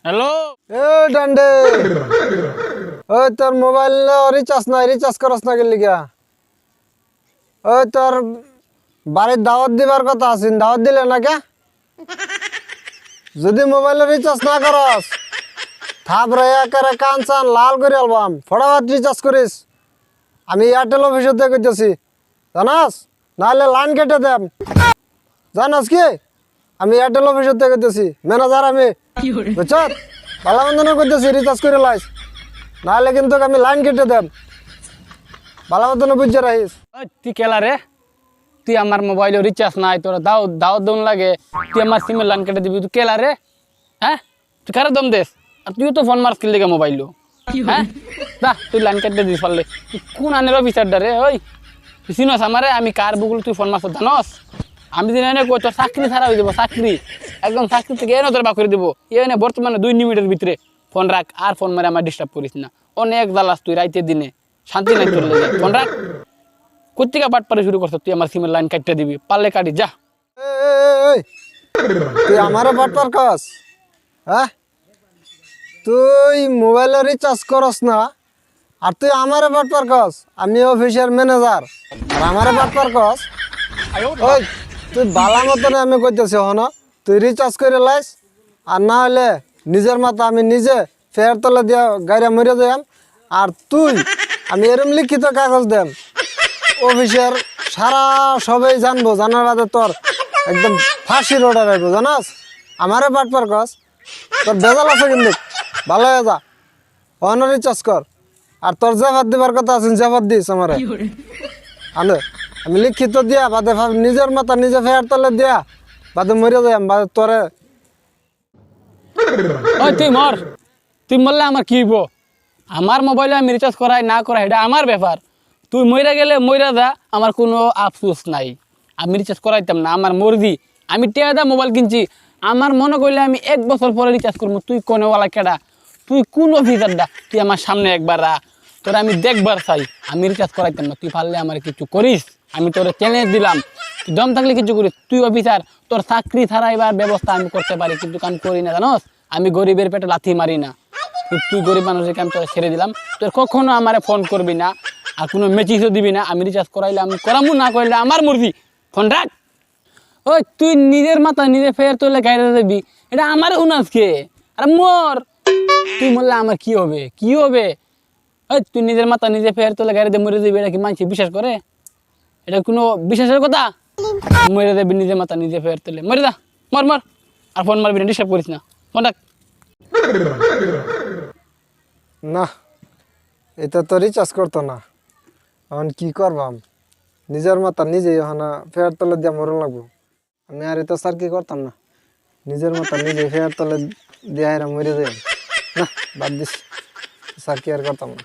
Hello এ ডান্ডে ওই তোর mobile recharge নাই, রিচার্জ করস না গেলি গা? ওই তোর বাড়ির দাওয়াত দিবার কথা আছে, দাওয়াত দিলে না কে? যদি মোবাইলে রিচার্জ না করস থাপরে একেবারে কান চান লাল করে আলবাম, ফটাফট রিচার্জ করিস। আমি এয়ারটেল অফিসের থেকে কইতেছি, জানাস? নাহলে লাইন কেটে দেব। জানাস কি? আমি এয়ারটেল অফিসের থেকে কইতেছি, ম্যানেজার আমি, বুঝছ? ভালো মন্দ করতেছি, রিচার্জ করে লাইস, নাহলে কিন্তু আমি লাইন কেটে দেব। ভালো মতন বুঝে রাখিস। তুই কেলা রে? তুই আমার মোবাইলে রিচার্জ নাই, তোর দাওয়াত দাওয়াত দম লাগে, তুই আমার সিমের লাইন কেটে দিবি? তুই কেলা রে? হ্যাঁ, তুই কারে দম দেস? আর তুইও তো ফোন মারস কিল মোবাইল। হ্যাঁ, দা তুই লাইন কেটে দিস পারলে। তুই কোন আনের অফিসারটা রে? ওই তুই চিনস আমারে? আমি কার বুকুল তুই ফোন মারছ জানস? আমি দিন এনে কই তোর চাকরি ছাড়া হয়ে যাবো, চাকরি একদম, চাকরি থেকে এনে তোর বা করে দেবো। এনে বর্তমানে 2 মিনিটের ভিতরে ফোন রাখ, আর ফোন মারে আমার ডিস্টার্ব করিস না। অনেক জ্বালাস তুই রাইতের দিনে, শান্তি নাই তোর লেগে। ফোন রাখ। কোথেকে বাট পারে শুরু করছ? তুই আমার সিমের লাইন কাটতে দিবি, পারলে কাটি যা। এই, তুই আমারও বাটপার কাজ? হ্যাঁ, তুই মোবাইলে রিচার্জ করস না আর তুই আমারে বাটপার কাজ? আমি অফিসের ম্যানেজার আর আমারে বাটপার কাজ? ওই তুই বালা মতন আমি কইতেছি হন, তুই রিচার্জ করে লাইস, আর না হলে নিজের মাথা আমি নিজে ফেয়ার তলে দিয়া গাড়িয়া মরে যাম। আর তুই আমি এরম লিখিত কাগজ দেম, অফিসের সারা সবাই জানবো, জানার বাদে তোর একদম ফাঁসির অর্ডার আসবো, জানাস? আমারে বাটপার কাজ, তোর বেজাল আছে কিন্তু, ভালো হয়ে যা, অন রিচার্জ কর। আর তোর জাফাত দিবার কথা আছে, জাফাত দিস আমারে। আনে আমি লিখিত দিয়া বাদে নিজের মাথা নিজে ফেয়ার তলে দিয়া বাদে মরে যাই বাদে তোরে। ওই তুই মর, তুই মরলে আমার কি হইব? আমার মোবাইলে আমি রিচার্জ করাই না করাই এটা আমার ব্যাপার। তুই মইরা গেলে মইরা যা, আমার কোনো আফসোস নাই। আমি রিচার্জ করাইতাম না, আমার মর্জি। আমি টেয়া দা মোবাইল কিনছি, আমার মনে করলে আমি 1 বছর পরে রিচার্জ করবো। তুই কোনেওয়ালা কেডা? তুই কোন অফিসারটা? তুই আমার সামনে একবার রা, তোরা আমি দেখবার চাই। আমি রিচার্জ করাইতাম না, তুই পারলে আমার কিছু করিস। আমি তোর চ্যালেঞ্জ দিলাম, তুই দম থাকলে কিছু করিস। তুই অফিসার, তোর চাকরি ছাড়াইবার ব্যবস্থা আমি করতে পারি, কিন্তু আমি করি না, জানোস? আমি গরিবের পেটে লাথি মারি না। তুই গরিব মানুষকে আমি তোরা ছেড়ে দিলাম, তোর কখনো আমারে ফোন করবি না, আর কোনো মেসেজও দিবি না। আমি রিচার্জ করাইলে আমি করামু, না করলে আমার মর্জি। ফোন রাখ। ওই তুই নিজের মাথা নিজে ফের তোলে গাইতে দেবি, এটা আমার উনাসকে। আর মর, তুই মরলে আমার কি হবে? কি হবে? ওই তুই নিজের মাথা নিজে ফের তোলে গাড়িতে মরে যাবি, এটা কি মানুষ বিশ্বাস করে? এটা কোনো বিশ্বাসের কথা? মরে যাবি নিজের মাথা নিজে ফের তোলে, মরে যা, মর মর। আর ফোন মারবি না, ডিস্টার্ব করিস না, ফোন রাখ। না, এটা তো রিচার্জ করতো না, এখন কি করবাম? নিজের মাথা নিজেই হনা ফেয়ার তলে দিয়া মরণ লাগবো। আমি আর এটা স্যার কি করতাম না, নিজের মাথা নিজে ফেয়ার তলে দিয়া মরে যাই। না, বাদ দিস, স্যার কি আর করতাম না।